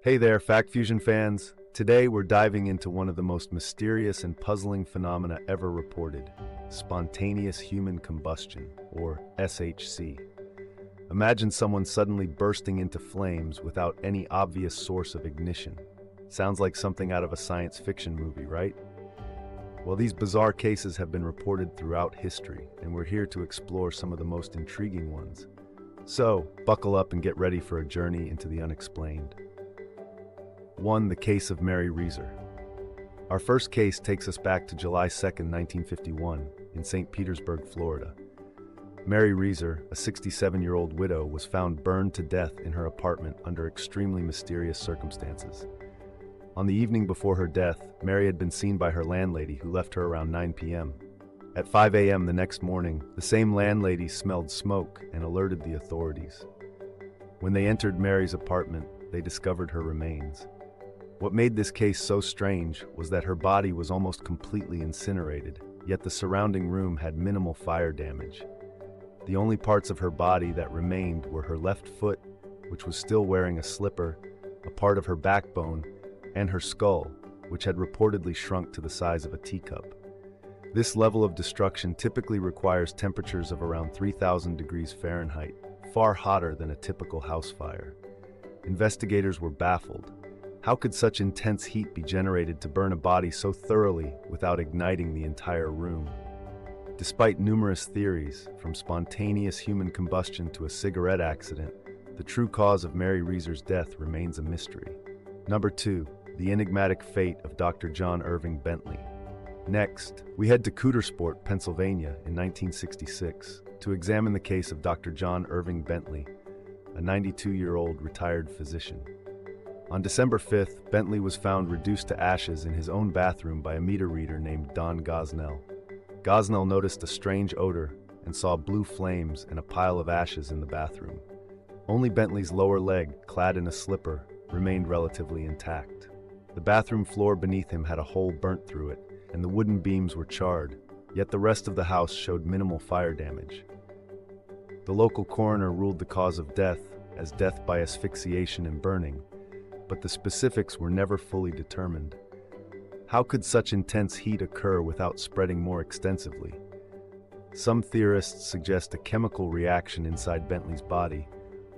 Hey there, Fact Fusion fans. Today we're diving into one of the most mysterious and puzzling phenomena ever reported, spontaneous human combustion, or SHC. Imagine someone suddenly bursting into flames without any obvious source of ignition. Sounds like something out of a science fiction movie, right? Well, these bizarre cases have been reported throughout history, and we're here to explore some of the most intriguing ones. So, buckle up and get ready for a journey into the unexplained. 1. The case of Mary Reeser. Our first case takes us back to July 2, 1951, in St. Petersburg, Florida. Mary Reeser, a 67-year-old widow, was found burned to death in her apartment under extremely mysterious circumstances. On the evening before her death, Mary had been seen by her landlady, who left her around 9 p.m. At 5 a.m. the next morning, the same landlady smelled smoke and alerted the authorities. When they entered Mary's apartment, they discovered her remains. What made this case so strange was that her body was almost completely incinerated, yet the surrounding room had minimal fire damage. The only parts of her body that remained were her left foot, which was still wearing a slipper, a part of her backbone, and her skull, which had reportedly shrunk to the size of a teacup. This level of destruction typically requires temperatures of around 3,000 degrees Fahrenheit, far hotter than a typical house fire. Investigators were baffled. How could such intense heat be generated to burn a body so thoroughly without igniting the entire room? Despite numerous theories, from spontaneous human combustion to a cigarette accident, the true cause of Mary Reeser's death remains a mystery. Number 2. The enigmatic fate of Dr. John Irving Bentley. Next, we head to Coudersport, Pennsylvania in 1966 to examine the case of Dr. John Irving Bentley, a 92-year-old retired physician. On December 5th, Bentley was found reduced to ashes in his own bathroom by a meter reader named Don Gosnell. Gosnell noticed a strange odor and saw blue flames and a pile of ashes in the bathroom. Only Bentley's lower leg, clad in a slipper, remained relatively intact. The bathroom floor beneath him had a hole burnt through it, and the wooden beams were charred, yet the rest of the house showed minimal fire damage. The local coroner ruled the cause of death as death by asphyxiation and burning, but the specifics were never fully determined. How could such intense heat occur without spreading more extensively? Some theorists suggest a chemical reaction inside Bentley's body,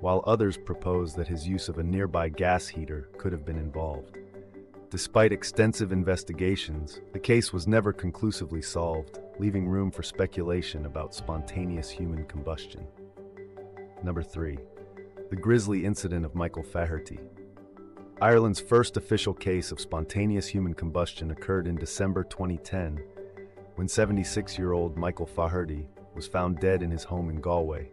while others propose that his use of a nearby gas heater could have been involved. Despite extensive investigations, the case was never conclusively solved, leaving room for speculation about spontaneous human combustion. Number 3. The grisly incident of Michael Faherty. Ireland's first official case of spontaneous human combustion occurred in December 2010, when 76-year-old Michael Faherty was found dead in his home in Galway.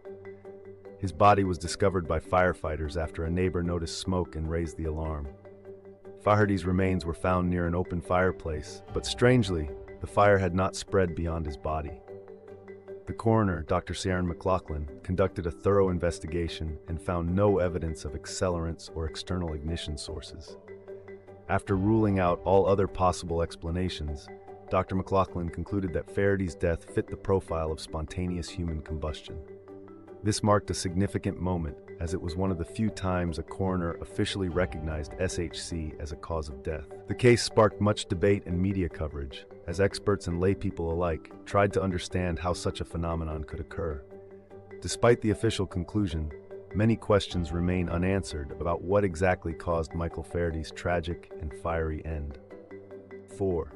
His body was discovered by firefighters after a neighbor noticed smoke and raised the alarm. Faherty's remains were found near an open fireplace, but strangely, the fire had not spread beyond his body. The coroner, Dr. Ciaran McLaughlin, conducted a thorough investigation and found no evidence of accelerants or external ignition sources. After ruling out all other possible explanations, Dr. McLaughlin concluded that Faherty's death fit the profile of spontaneous human combustion. This marked a significant moment, as it was one of the few times a coroner officially recognized SHC as a cause of death. The case sparked much debate and media coverage, as experts and laypeople alike tried to understand how such a phenomenon could occur. Despite the official conclusion, many questions remain unanswered about what exactly caused Michael Faherty's tragic and fiery end. 4.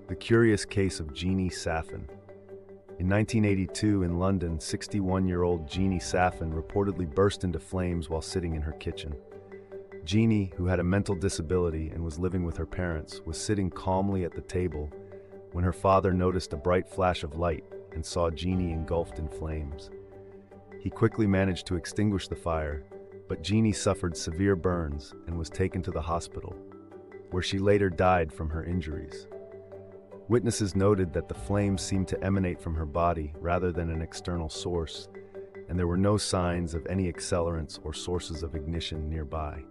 The curious case of Jeannie Saffin. In 1982 in London, 61-year-old Jeannie Saffin reportedly burst into flames while sitting in her kitchen. Jeannie, who had a mental disability and was living with her parents, was sitting calmly at the table when her father noticed a bright flash of light and saw Jeannie engulfed in flames. He quickly managed to extinguish the fire, but Jeannie suffered severe burns and was taken to the hospital, where she later died from her injuries. Witnesses noted that the flames seemed to emanate from her body rather than an external source, and there were no signs of any accelerants or sources of ignition nearby.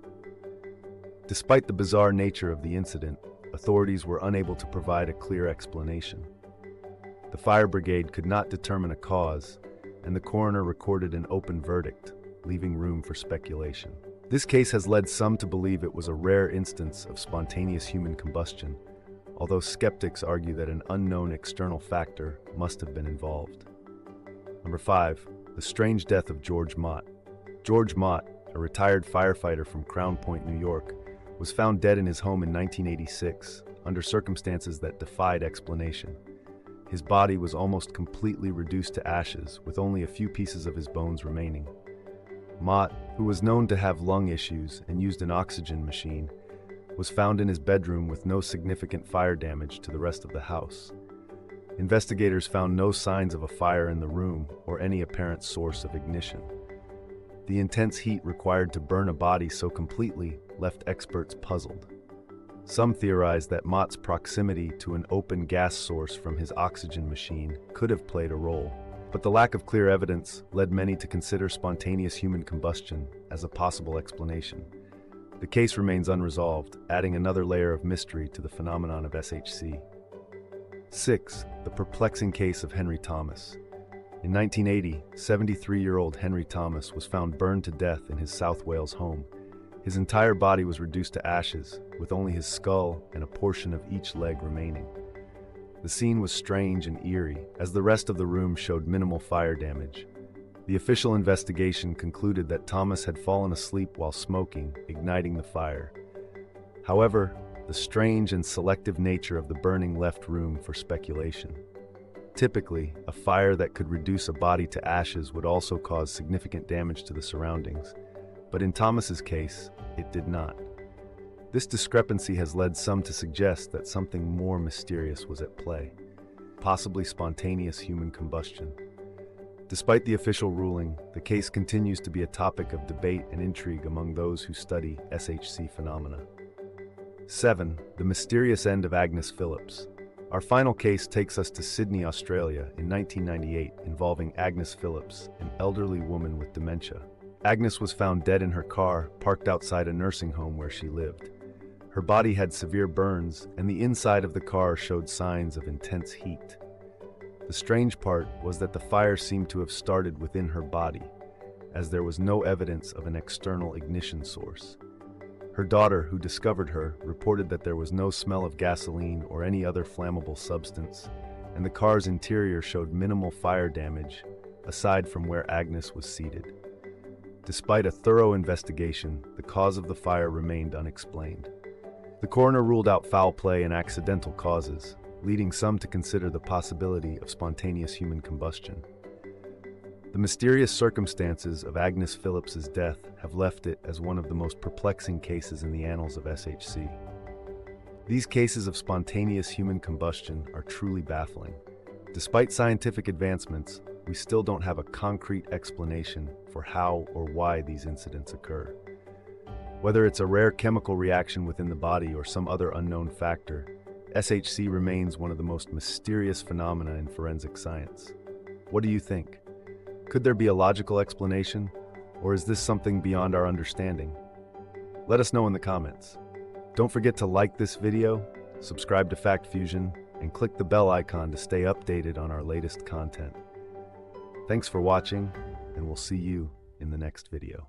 Despite the bizarre nature of the incident, authorities were unable to provide a clear explanation. The fire brigade could not determine a cause, and the coroner recorded an open verdict, leaving room for speculation. This case has led some to believe it was a rare instance of spontaneous human combustion, although skeptics argue that an unknown external factor must have been involved. Number 5. The strange death of George Mott. George Mott, a retired firefighter from Crown Point, New York, was found dead in his home in 1986, under circumstances that defied explanation. His body was almost completely reduced to ashes, with only a few pieces of his bones remaining. Mott, who was known to have lung issues and used an oxygen machine, was found in his bedroom with no significant fire damage to the rest of the house. Investigators found no signs of a fire in the room or any apparent source of ignition. The intense heat required to burn a body so completely left experts puzzled. Some theorize that Mott's proximity to an open gas source from his oxygen machine could have played a role, but the lack of clear evidence led many to consider spontaneous human combustion as a possible explanation. The case remains unresolved, adding another layer of mystery to the phenomenon of SHC. 6. The perplexing case of Henry Thomas. In 1980, 73-year-old Henry Thomas was found burned to death in his South Wales home. His entire body was reduced to ashes, with only his skull and a portion of each leg remaining. The scene was strange and eerie, as the rest of the room showed minimal fire damage. The official investigation concluded that Thomas had fallen asleep while smoking, igniting the fire. However, the strange and selective nature of the burning left room for speculation. Typically, a fire that could reduce a body to ashes would also cause significant damage to the surroundings, but in Thomas's case, it did not. This discrepancy has led some to suggest that something more mysterious was at play, possibly spontaneous human combustion. Despite the official ruling, the case continues to be a topic of debate and intrigue among those who study SHC phenomena. 7. The mysterious end of Agnes Phillips. Our final case takes us to Sydney, Australia in 1998, involving Agnes Phillips, an elderly woman with dementia. Agnes was found dead in her car, parked outside a nursing home where she lived. Her body had severe burns, and the inside of the car showed signs of intense heat. The strange part was that the fire seemed to have started within her body, as there was no evidence of an external ignition source. Her daughter, who discovered her, reported that there was no smell of gasoline or any other flammable substance, and the car's interior showed minimal fire damage, aside from where Agnes was seated. Despite a thorough investigation, the cause of the fire remained unexplained. The coroner ruled out foul play and accidental causes, leading some to consider the possibility of spontaneous human combustion. The mysterious circumstances of Agnes Phillips's death have left it as one of the most perplexing cases in the annals of SHC. These cases of spontaneous human combustion are truly baffling. Despite scientific advancements, we still don't have a concrete explanation for how or why these incidents occur. Whether it's a rare chemical reaction within the body or some other unknown factor, SHC remains one of the most mysterious phenomena in forensic science. What do you think? Could there be a logical explanation, or is this something beyond our understanding? Let us know in the comments. Don't forget to like this video, subscribe to Fact Fusion, and click the bell icon to stay updated on our latest content. Thanks for watching, and we'll see you in the next video.